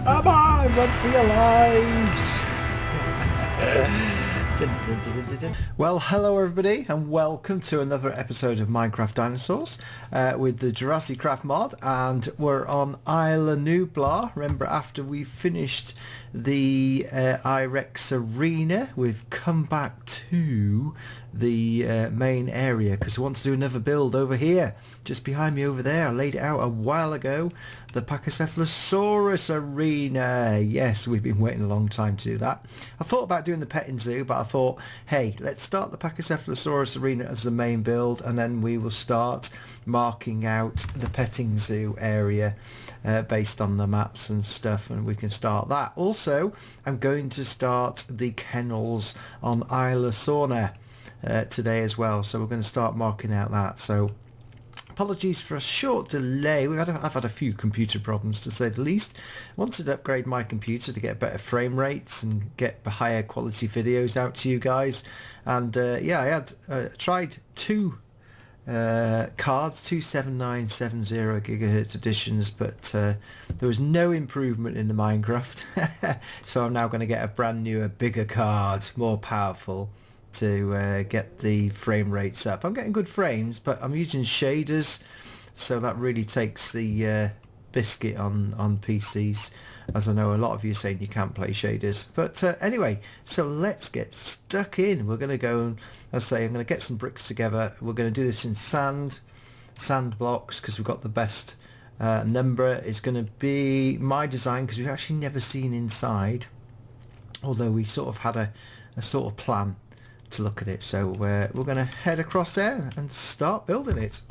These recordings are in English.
Come on, run for your lives! Well, hello everybody and welcome to another episode of Minecraft Dinosaurs with the JurassiCraft mod, and we're on Isla Nublar. Remember, after we finished the Isla Sorna, we've come back to the main area because we want to do another build over here, just behind me over there. I laid it out a while ago, the Pachycephalosaurus Arena. Yes, we've been waiting a long time to do that. I thought about doing the petting zoo, but I thought, hey, let's start the Pachycephalosaurus Arena as the main build, and then we will start marking out the petting zoo area based on the maps and stuff, and we can start that. Also, I'm going to start the kennels on Isla Sorna today as well, so we're going to start marking out that. So apologies for a short delay. I've had a few computer problems, to say the least. I wanted to upgrade my computer to get better frame rates and get higher quality videos out to you guys. And yeah, I had tried two cards, two 7970 gigahertz editions, but there was no improvement in the Minecraft. So I'm now going to get a brand new, bigger card, more powerful, to get the frame rates up. I'm getting good frames, but I'm using shaders, so that really takes the biscuit on PCs, as I know a lot of you are saying you can't play shaders. But anyway, so let's get stuck in. We're going to go, as I say, I'm going to get some bricks together. We're going to do this in sand blocks, because we've got the best number. It's going to be my design, because we've actually never seen inside, although we sort of had a sort of plan to look at it. So we're going to head across there and start building it.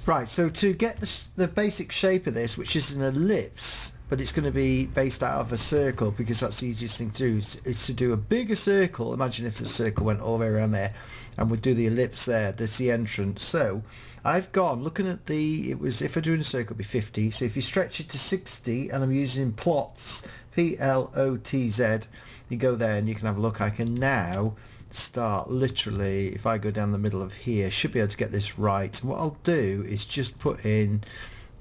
Right, so to get the basic shape of this, which is an ellipse, but it's going to be based out of a circle, because that's the easiest thing to do, is to do a bigger circle. Imagine if the circle went all the way around there, and we'd do the ellipse there. There's the entrance. So I've gone, looking at if I do in a circle, it'd be 50. So if you stretch it to 60, and I'm using plots, P-L-O-T-Z, you go there and you can have a look. I can now start, literally, if I go down the middle of here, should be able to get this right. What I'll do is just put in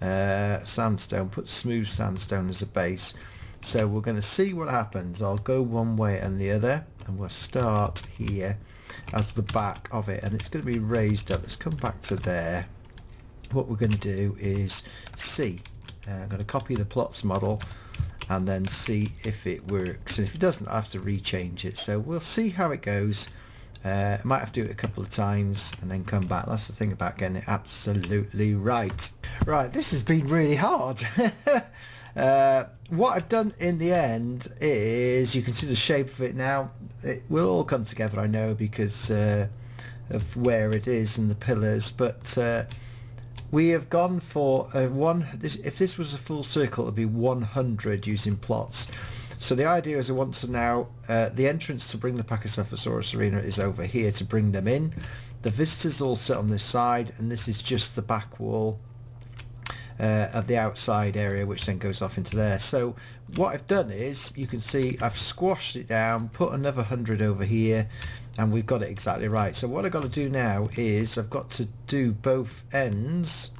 sandstone, put smooth sandstone as a base. So we're going to see what happens. I'll go one way and the other, and we'll start here as the back of it, and it's going to be raised up. Let's come back to there. What we're going to do is see. I'm going to copy the plots model and then see if it works, and if it doesn't, I have to rechange it. So we'll see how it goes. I might have to do it a couple of times and then come back. That's the thing about getting it absolutely right. Right, this has been really hard. What I've done in the end is, you can see the shape of it now. It will all come together, I know, because of where it is and the pillars, but we have gone for if this was a full circle, it would be 100 using plots. So the idea is I want to now, the entrance to bring the Pachycephalosaurus Arena is over here to bring them in. The visitors all sit on this side, and this is just the back wall of the outside area, which then goes off into there. So what I've done is, you can see I've squashed it down, put another 100 over here, and we've got it exactly right. So what I've got to do now is I've got to do both ends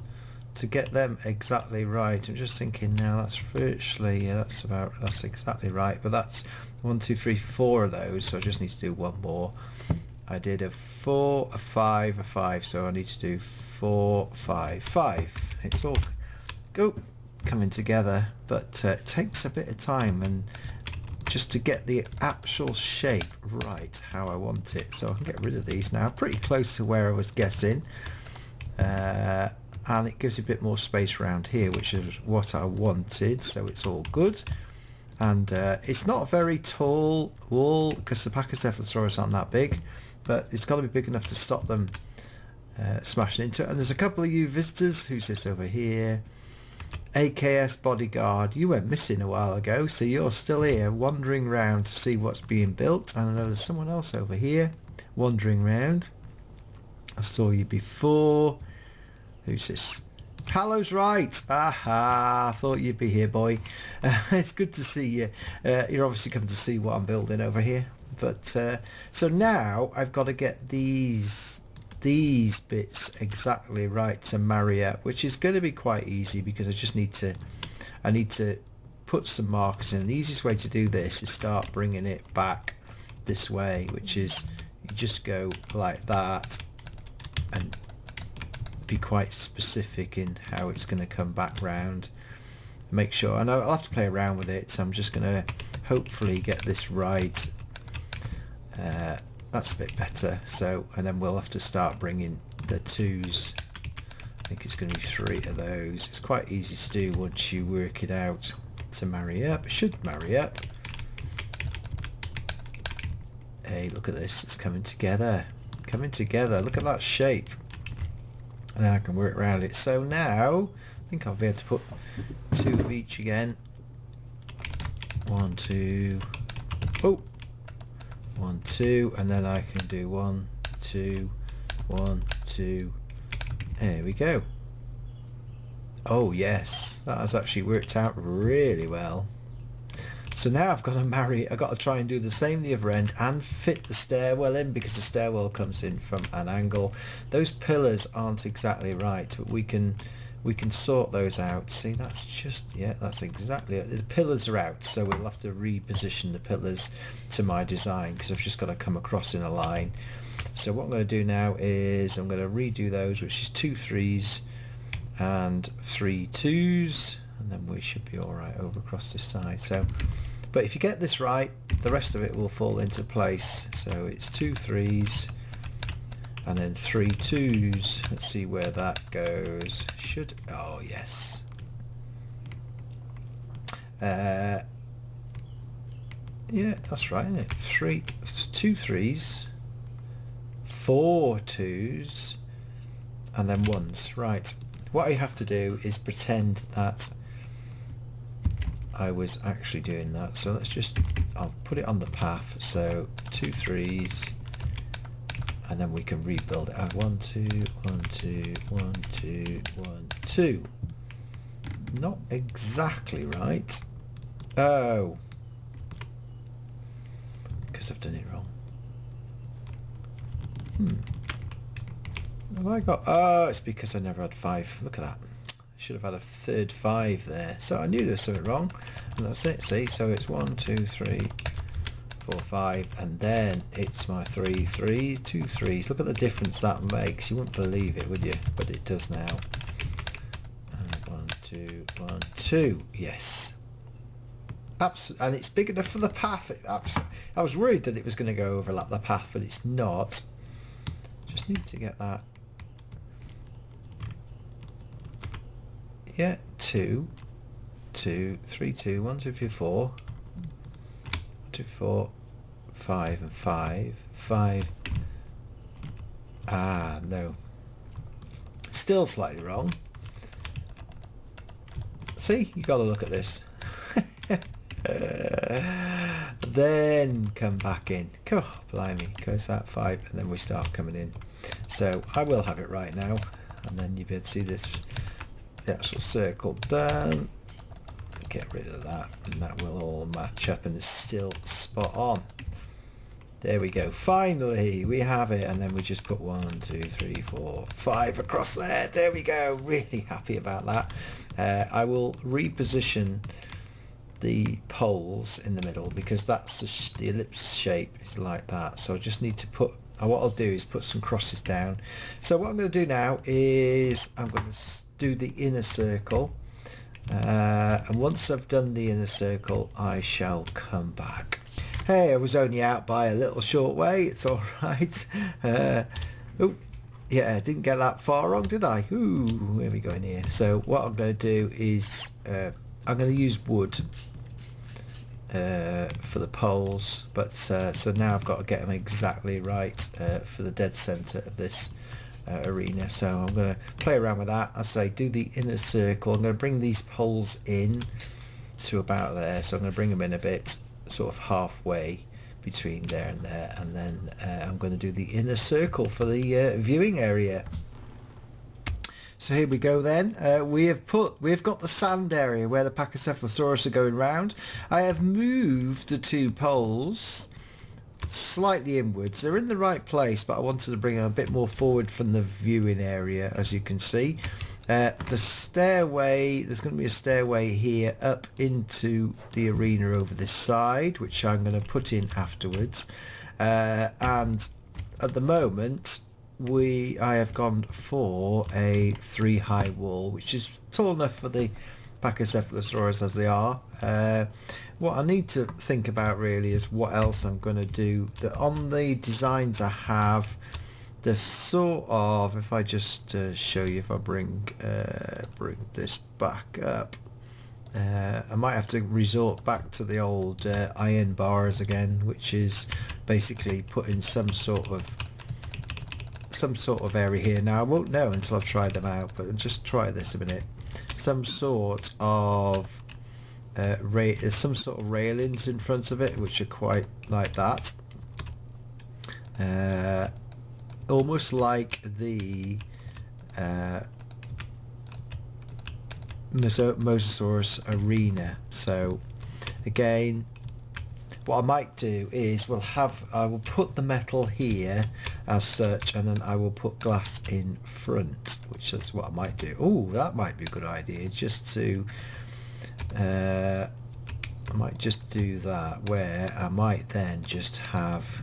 to get them exactly right. I'm just thinking now, that's virtually, that's exactly right, but that's 1 2 3 4 of those, so I just need to do one more. I did a 4, a 5, a 5, so I need to do 4 5 5. It's all coming together, but it takes a bit of time, and just to get the actual shape right how I want it. So I can get rid of these now, pretty close to where I was guessing, and it gives a bit more space around here, which is what I wanted, so it's all good. And it's not a very tall wall, because the Pachycephalosaurus aren't that big, but it's got to be big enough to stop them smashing into it. And there's a couple of you visitors. Who's this over here? AKS bodyguard. You went missing a while ago, so you're still here wandering around to see what's being built. And I know there's someone else over here wandering around. I saw you before. Who's this? Palo's right. Aha, I thought you'd be here, boy. It's good to see you. You're obviously coming to see what I'm building over here. But so now I've got to get these bits exactly right to marry up, which is going to be quite easy, because I need to put some markers in. The easiest way to do this is start bringing it back this way, which is you just go like that and be quite specific in how it's going to come back round. Make sure, and I'll have to play around with it, so I'm just going to hopefully get this right. That's a bit better. So, and then we'll have to start bringing the 2s. I think it's going to be 3 of those. It's quite easy to do once you work it out to marry up. It should marry up. Hey, look at this. It's coming together. Coming together. Look at that shape. And I can work around it. So now, I think I'll be able to put 2 of each again. 1, 2. Oh! 1, 2. And then I can do 1, 2, 1, 2. There we go. Oh yes, that has actually worked out really well. So now I've got to try and do the same the other end and fit the stairwell in, because the stairwell comes in from an angle. Those pillars aren't exactly right, but we can sort those out. See, that's just, yeah, that's exactly it. The pillars are out, so we'll have to reposition the pillars to my design, because I've just got to come across in a line. So what I'm going to do now is I'm going to redo those, which is 2 3s and 3 2s, and then we should be all right over across this side. So, but if you get this right, the rest of it will fall into place. So it's 2 3s and then 3 2s. Let's see where that goes. Should, oh yes. Yeah, that's right, isn't it? 2 3s. 4 2s and then 1s. Right, what I have to do is pretend that I was actually doing that. So let's just, I'll put it on the path. So 2 3s and then we can rebuild it out. 1 2 1 2 1 2 1 2. Not exactly right. Oh, because I've done it wrong. Have I got, oh, it's because I never had 5. Look at that. I should have had a third 5 there. So I knew there was something wrong, and that's it. See, so it's 1 2 3 4 5, and then it's my 3 3 2 3s. Look at the difference that makes. You wouldn't believe it, would you? But it does now. 1 2 1 2. Yes. And it's big enough for the path. I was worried that it was going to go overlap the path, but it's not. Just need to get that. Yeah, 2 2 3 2 1 2 3 4 2 4 5 and 5 5. Ah, no, still slightly wrong. See, you got to look at this. Then come back in. Oh, blimey, goes that 5, and then we start coming in. So I will have it right now, and then you'll be able to see this, the actual circle done. Get rid of that, and that will all match up, and it's still spot on. There we go. Finally, we have it, and then we just put 1 2 3 4 5 across there. There we go. Really happy about that. I will reposition the poles in the middle, because that's the ellipse shape is like that. So I just need to put, what I'll do is put some crosses down. So what I'm going to do now is I'm going to do the inner circle, and once I've done the inner circle I shall come back. Hey, I was only out by a little short way, it's all right. Oh yeah, I didn't get that far wrong, did I? Ooh, where are we going here? So what I'm going to do is I'm going to use wood for the poles, but so now I've got to get them exactly right for the dead center of this arena. So I'm going to play around with that. As I say, do the inner circle. I'm going to bring these poles in to about there, so I'm going to bring them in a bit, sort of halfway between there, and then I'm going to do the inner circle for the viewing area. So here we go then. We've got the sand area where the Pachycephalosaurus are going round. I have moved the 2 poles slightly inwards. They're in the right place, but I wanted to bring them a bit more forward from the viewing area, as you can see. The stairway, there's going to be a stairway here up into the arena over this side, which I'm going to put in afterwards. And at the moment, I have gone for a 3-high wall, which is tall enough for the Pachycephalosaurus as they are. What I need to think about really is what else I'm going to do. On the designs I have, the sort of, if I just show you, if I bring this back up, I might have to resort back to the old iron bars again, which is basically putting some sort of area here. Now I won't know until I've tried them out, but I'll just try this a minute. Some sort of railings in front of it, which are quite like that. Almost like the Mosasaurus Arena. So again, what I might do is I will put the metal here as such, and then I will put glass in front, which is what I might do. Oh, that might be a good idea, just to I might just do that, where I might then just have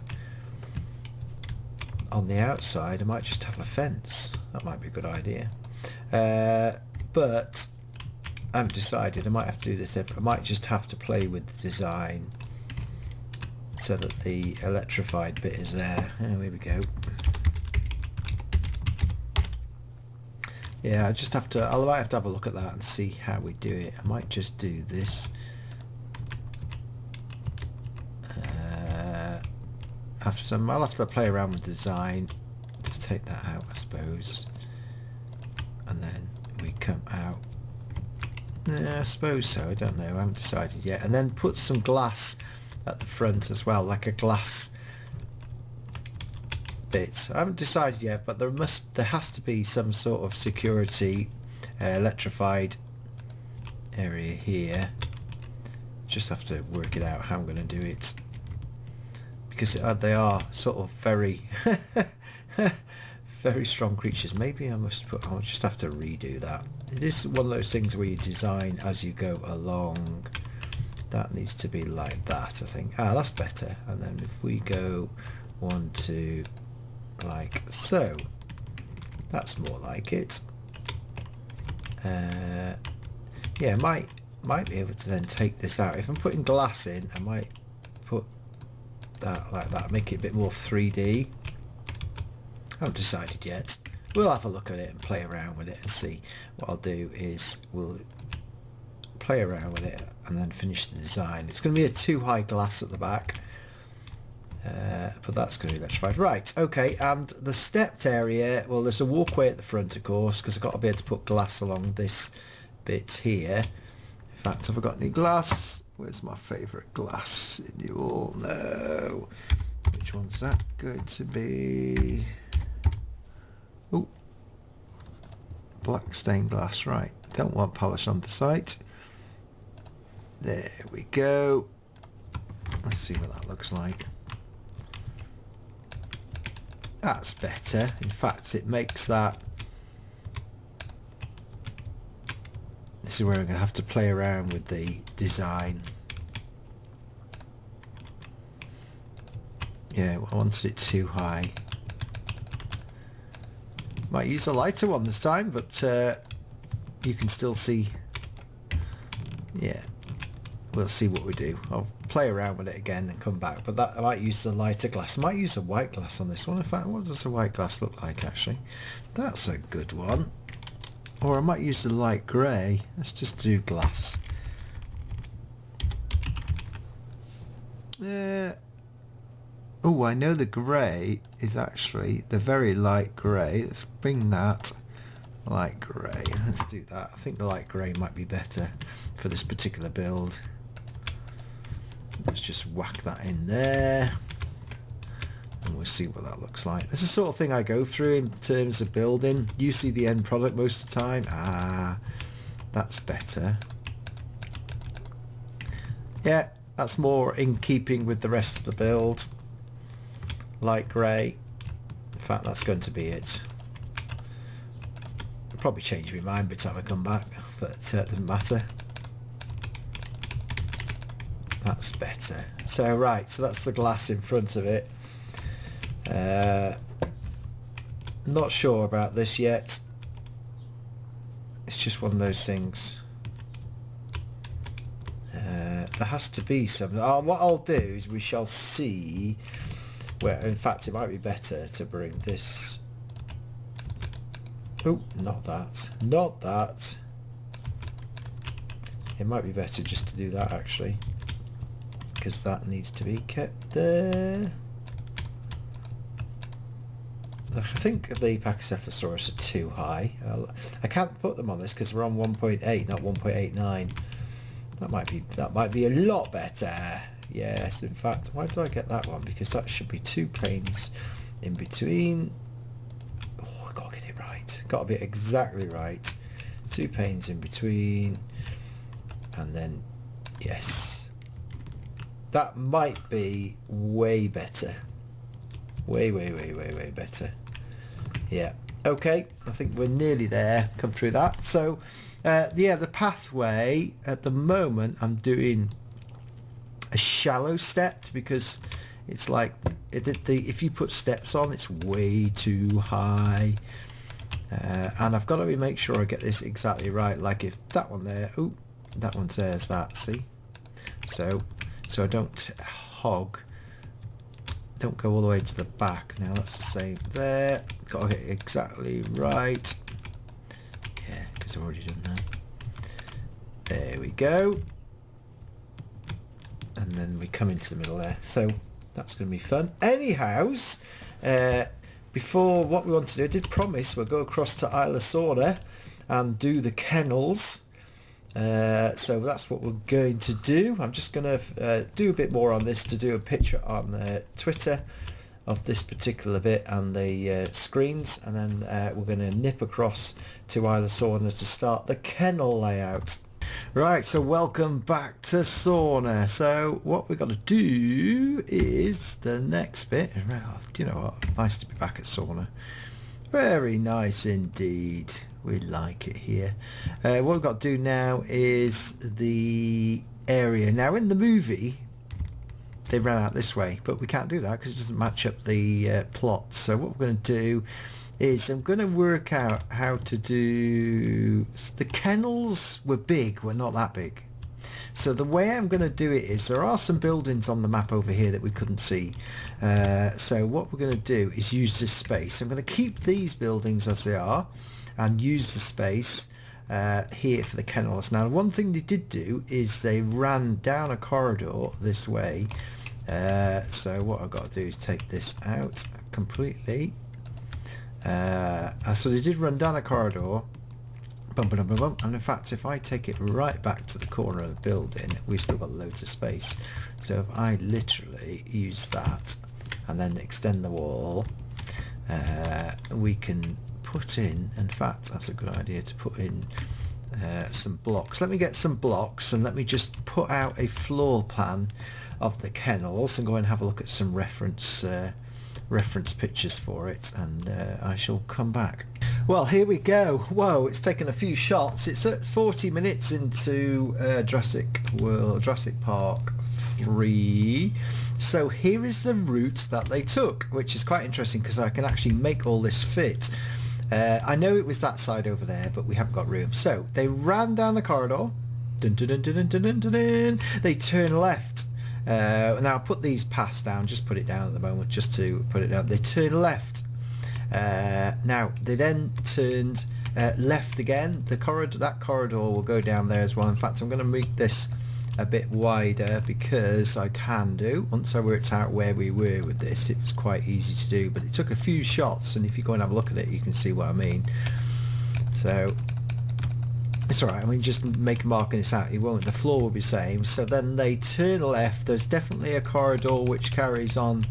on the outside, I might just have a fence. That might be a good idea. But I haven't decided. I might have to do this. I might just have to play with the design so that the electrified bit is there. There we go. Yeah, I might have to have a look at that and see how we do it. I might just do this. I'll have to play around with design. Just take that out, I suppose, and then we come out. I suppose so. I don't know. I haven't decided yet. And then put some glass at the front as well, like a glass bit. I haven't decided yet, but there has to be some sort of security electrified area here. Just have to work it out how I'm going to do it, because they are sort of very very strong creatures. Maybe I'll just have to redo that. It is one of those things where you design as you go along. That needs to be like that, I think. That's better. And then if we go 1, 2, like so, that's more like it. Yeah, might be able to then take this out. If I'm putting glass in, I might put that like that, make it a bit more 3D. I haven't decided yet. We'll have a look at it and play around with it and see. What I'll do is we'll play around with it and then finish the design. It's going to be a 2-high glass at the back, but that's going to be electrified. Right, okay, and the stepped area, well, there's a walkway at the front, of course, because I've got to be able to put glass along this bit here. In fact, have I got any glass? Where's my favourite glass? You all know. Which one's that going to be? Oh, black stained glass, right. Don't want polish on the site. There we go. Let's see what that looks like. That's better. In fact, it makes that... This is where I'm going to have to play around with the design. Yeah, I wanted it too high. Might use a lighter one this time, but you can still see. Yeah, we'll see what we do. I'll play around with it again and come back, but I might use the lighter glass. I might use a white glass on this one. In fact, what does a white glass look like actually? That's a good one. Or I might use the light grey. Let's just do glass. Oh, I know the grey is actually the very light grey. Let's bring that light grey. Let's do that. I think the light grey might be better for this particular build. Let's just whack that in there. And we'll see what that looks like. This is the sort of thing I go through in terms of building. You see the end product most of the time. That's better. Yeah, that's more in keeping with the rest of the build. Light grey. In fact, that's going to be it. probably change my mind by the time I come back, but it doesn't matter. That's better. So right, so that's the glass in front of it. Not sure about this yet. It's just one of those things. There has to be some. What I'll do is we shall see where. In fact, it might be better to bring this. Oh, not that. Not that. It might be better just to do that actually, because that needs to be kept there. I think the Pachycephalosaurus are too high. I can't put them on this because we're on 1.8, not 1.89. That might be a lot better. Yes, in fact, why did I get that one? Because that should be 2 panes in between. Oh, I gotta get it right. Gotta be exactly right. 2 panes in between, and then yes, that might be way better. Way better. Yeah. Okay, I think we're nearly there. Come through that. So, yeah, the pathway at the moment, I'm doing a shallow step because it's like if you put steps on, it's way too high. And I've got to make sure I get this exactly right. Like if that one there, oh, that one there's that. See, so I don't don't go all the way to the back. Now that's the same there. Got to hit it exactly right. Yeah, because I've already done that. There we go. And then we come into the middle there. So that's going to be fun. Anyhows, before what we want to do, I did promise we'll go across to Isla Sorna and do the kennels. So that's what we're going to do. I'm just going to do a bit more on this to do a picture on Twitter of this particular bit and the screens, and then we're going to nip across to Isla Sorna to start the kennel layout. Right, so welcome back to Sorna. So what we've got to do is the next bit. Do you know what? Nice to be back at Sorna. Very nice indeed. We like it here. What we've got to do now is the area. Now in the movie they ran out this way, but we can't do that because it doesn't match up the plot. So what we're going to do is I'm going to work out how to do... The kennels were big, we're not that big. So the way I'm going to do it is there are some buildings on the map over here that we couldn't see. So what we're going to do is use this space. I'm going to keep these buildings as they are and use the space here for the kennels. Now one thing they did do is they ran down a corridor this way. So what I've got to do is take this out completely. So they did run down a corridor. Bum, and in fact if I take it right back to the corner of the building, we've still got loads of space. So if I literally use that and then extend the wall, we can put in fact that's a good idea to put in some blocks. Let me get some blocks and let me just put out a floor plan of the kennels and go and have a look at some reference pictures for it, and I shall come back. Well, here we go. Whoa, it's taken a few shots. It's at 40 minutes into Jurassic Park 3. So here is the route that they took, which is quite interesting because I can actually make all this fit. I know it was that side over there, but we haven't got room. So they ran down the corridor. Dun, dun, dun, dun, dun, dun, dun, dun. They turn left. Now I'll put these paths down, just put it down at the moment just to put it down. They turn left. Now they then turned left again. That corridor will go down there as well. In fact, I'm going to make this a bit wider because I can do. Once I worked out where we were with this, it was quite easy to do, but it took a few shots, and if you go and have a look at it you can see what I mean. So it's alright, I mean just make a mark on this out, you won't, the floor will be the same. So then they turn left. There's definitely a corridor which carries on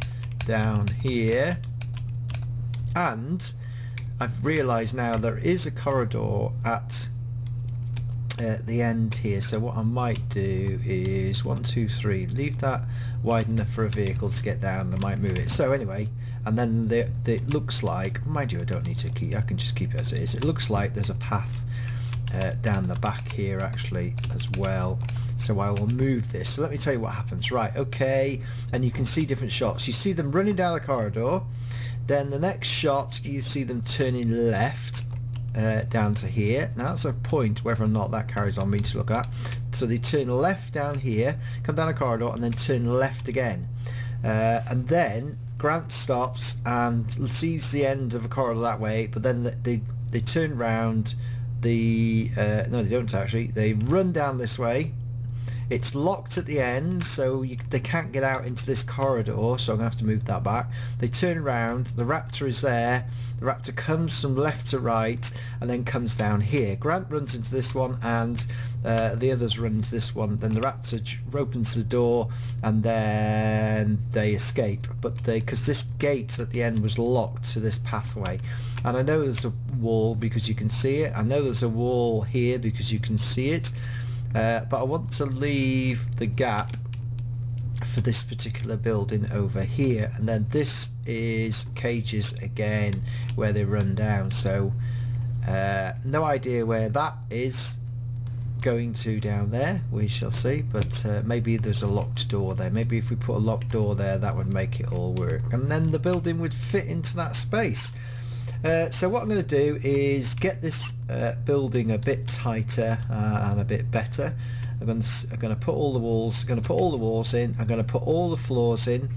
down here, and I've realised now there is a corridor at the end here. So what I might do is 1, 2, 3, leave that wide enough for a vehicle to get down. I might move it. So anyway, and then it looks like, mind you, I don't need to keep, I can just keep it as it is. It looks like there's a path down the back here actually as well. So I will move this. So let me tell you what happens. Right, okay, and you can see different shots. You see them running down the corridor, then the next shot you see them turning left down to here. Now that's a point whether or not that carries on, me to look at. So they turn left down here, come down the corridor, and then turn left again. And then Grant stops and sees the end of a corridor that way, but then they turn round. No, they don't actually. They run down this way. It's locked at the end, so they can't get out into this corridor, so I'm going to have to move that back. They turn around, the raptor is there, the raptor comes from left to right and then comes down here. Grant runs into this one and the others run into this one, then the raptor opens the door and then they escape, but because this gate at the end was locked to this pathway. And I know there's a wall because you can see it, I know there's a wall here because you can see it. But I want to leave the gap for this particular building over here, and then this is cages again where they run down, so no idea where that is going to down there, we shall see, but maybe there's a locked door there. Maybe if we put a locked door there that would make it all work, and then the building would fit into that space. So what I'm going to do is get this building a bit tighter and a bit better. I'm going to put all the walls. I'm going to put all the walls in. I'm going to put all the floors in,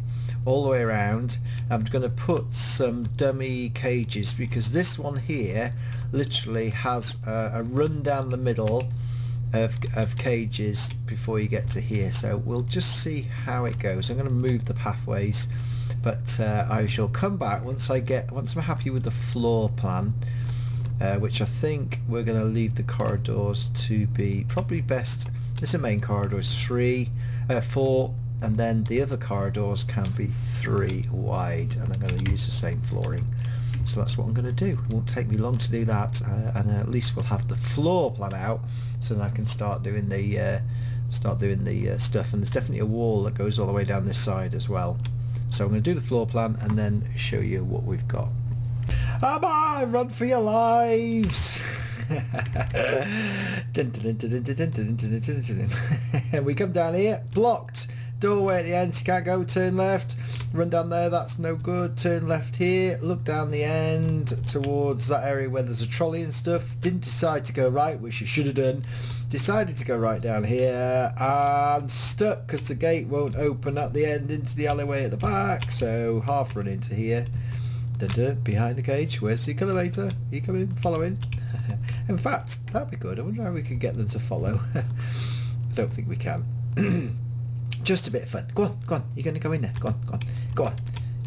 all the way around. I'm going to put some dummy cages because this one here literally has a run down the middle of cages before you get to here. So we'll just see how it goes. I'm going to move the pathways. But I shall come back once I'm happy with the floor plan, which I think we're going to leave the corridors to be probably best. This main corridor is 4, and then the other corridors can be 3 wide, and I'm going to use the same flooring. So that's what I'm going to do. It won't take me long to do that, and at least we'll have the floor plan out, so then I can start doing the stuff. And there's definitely a wall that goes all the way down this side as well. So I'm going to do the floor plan and then show you what we've got. Come on, run for your lives! And we come down here, blocked. Doorway at the end, you can't go, turn left. Run down there, that's no good. Turn left here, look down the end towards that area where there's a trolley and stuff. Didn't decide to go right, which you should have done. Decided to go right down here and stuck because the gate won't open at the end into the alleyway at the back, so half run into here. Behind the cage, where's the elevator? Are you coming? Following? In fact, that'd be good. I wonder how we can get them to follow. I don't think we can. Just a bit of fun. Go on, go on. You're going to go in there. Go on, go on, go on.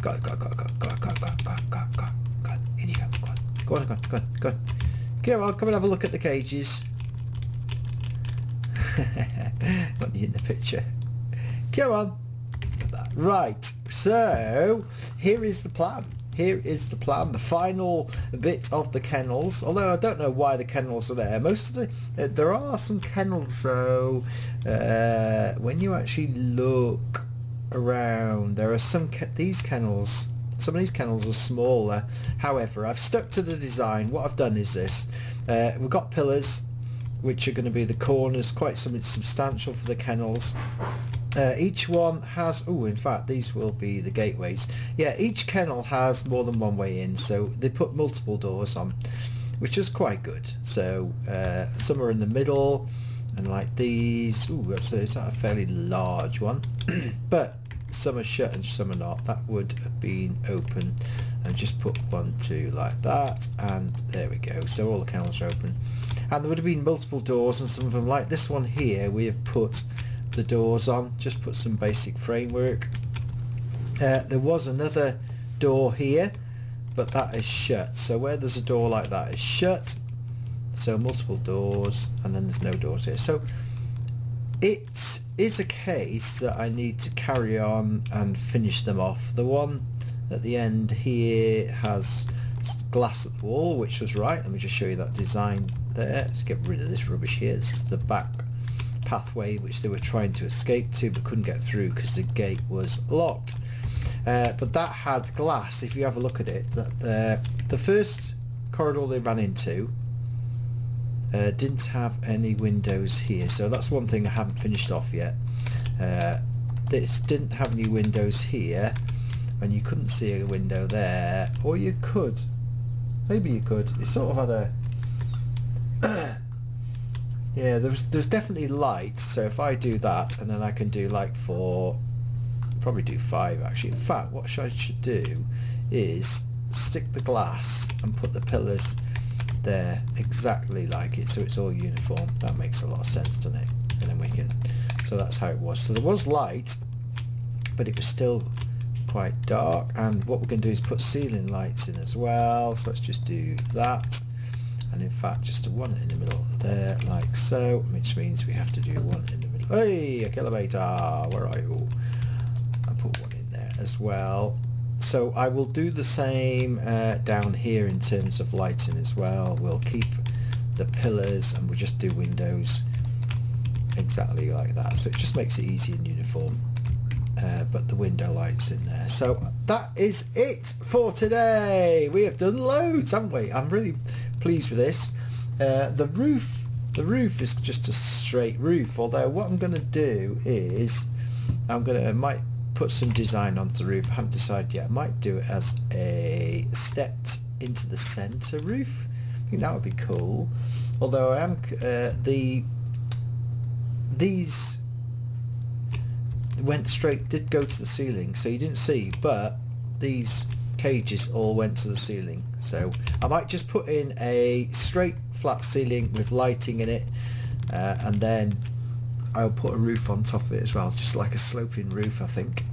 Go on, go on, go on, go on, go on, go on, go on, go on, go on, go on, go on. In you go. Go on, go on, go on, go on, go on. Come on, come and have a look at the cages. Got you in the picture. Come on. Look at that. Right. So here is the plan. Here is the plan, the final bit of the kennels, although I don't know why the kennels are there. Most of there are some kennels though, when you actually look around, there are these kennels, some of these kennels are smaller. However, I've stuck to the design. What I've done is this, we've got pillars, which are going to be the corners, quite something substantial for the kennels. Each one has, in fact these will be the gateways. Yeah, each kennel has more than one way in, so they put multiple doors on, which is quite good. So some are in the middle, and like these, is that a fairly large one? But some are shut and some are not. That would have been open, and just put 1, 2 like that, and there we go. So all the kennels are open, and there would have been multiple doors, and some of them, like this one here, we have put the doors on, just put some basic framework. There was another door here, but that is shut. So where there's a door like that is shut, so multiple doors, and then there's no doors here. So it is a case that I need to carry on and finish them off. The one at the end here has glass at the wall, which was right. Let me just show you that design there. Let's get rid of this rubbish here. This is the back pathway which they were trying to escape to but couldn't get through because the gate was locked. but that had glass. If you have a look at it, the first corridor they ran into didn't have any windows here, so that's one thing I haven't finished off yet. This didn't have any windows here, and you couldn't see a window there, or you could, maybe you could. It sort of had a yeah, there's definitely light. So if I do that, and then I can do like 4, probably do 5 actually. In fact, what I should do is stick the glass and put the pillars there exactly like it, so it's all uniform. That makes a lot of sense, doesn't it? And then we can, so that's how it was. So there was light, but it was still quite dark, and what we're going to do is put ceiling lights in as well. So let's just do that, and in fact just a one in the middle there like so, which means we have to do one in the middle. Hey, a kilometer, where are you? I put one in there as well. So I will do the same down here in terms of lighting as well. We'll keep the pillars and we'll just do windows exactly like that, so it just makes it easy and uniform. But the window lights in there. So that is it for today. We have done loads, haven't we? I'm really pleased with this. The roof is just a straight roof, although what I'm going to do is I might put some design onto the roof. I haven't decided yet. I might do it as a stepped into the center roof. I think that would be cool, although I am these went straight, did go to the ceiling, so you didn't see, but these cages all went to the ceiling. So I might just put in a straight flat ceiling with lighting in it, and then I'll put a roof on top of it as well, just like a sloping roof, I think.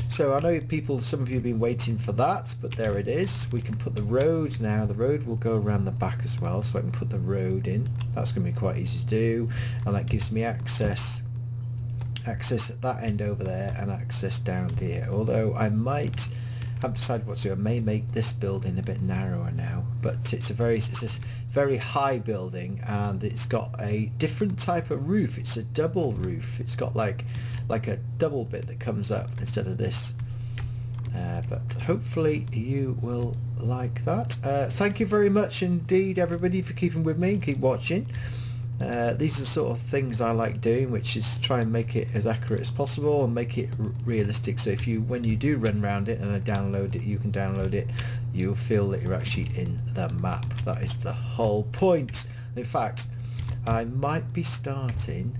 So I know some of you have been waiting for that, but there it is. We can put the road now. The road will go around the back as well, so I can put the road in. That's going to be quite easy to do, and that gives me access at that end over there and access down here. Although I might have decided what to do. I may make this building a bit narrower now, but it's a very high building, and it's got a different type of roof. It's a double roof. It's got like a double bit that comes up instead of this. But hopefully you will like that. Thank you very much indeed, everybody, for keeping with me and keep watching. These are the sort of things I like doing, which is try and make it as accurate as possible and make it realistic, so when you do run around it and I download it, you can download it, you'll feel that you're actually in the map. That is the whole point. In fact, I might be starting,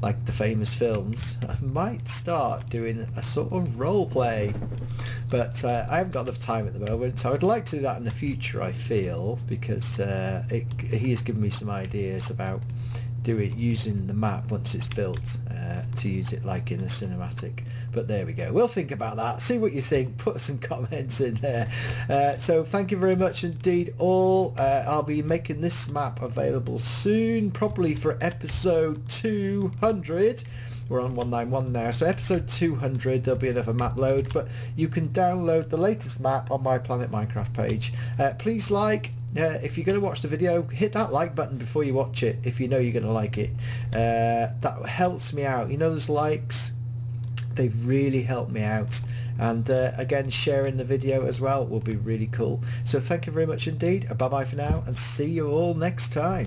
like the famous films, I might start doing a sort of role play, but I haven't got enough time at the moment, so I'd like to do that in the future, I feel, because he has given me some ideas about using the map once it's built, to use it like in a cinematic. But there we go, we'll think about that, see what you think, put some comments in there. So thank you very much indeed all. I'll be making this map available soon, probably for episode 200. We're on 191 now, so episode 200 there'll be another map load, but you can download the latest map on my Planet Minecraft page. Please like, if you're going to watch the video, hit that like button before you watch it if you know you're going to like it. That helps me out. You know, those likes, they've really helped me out, and again, sharing the video as well will be really cool. So thank you very much indeed. Bye bye for now, and see you all next time.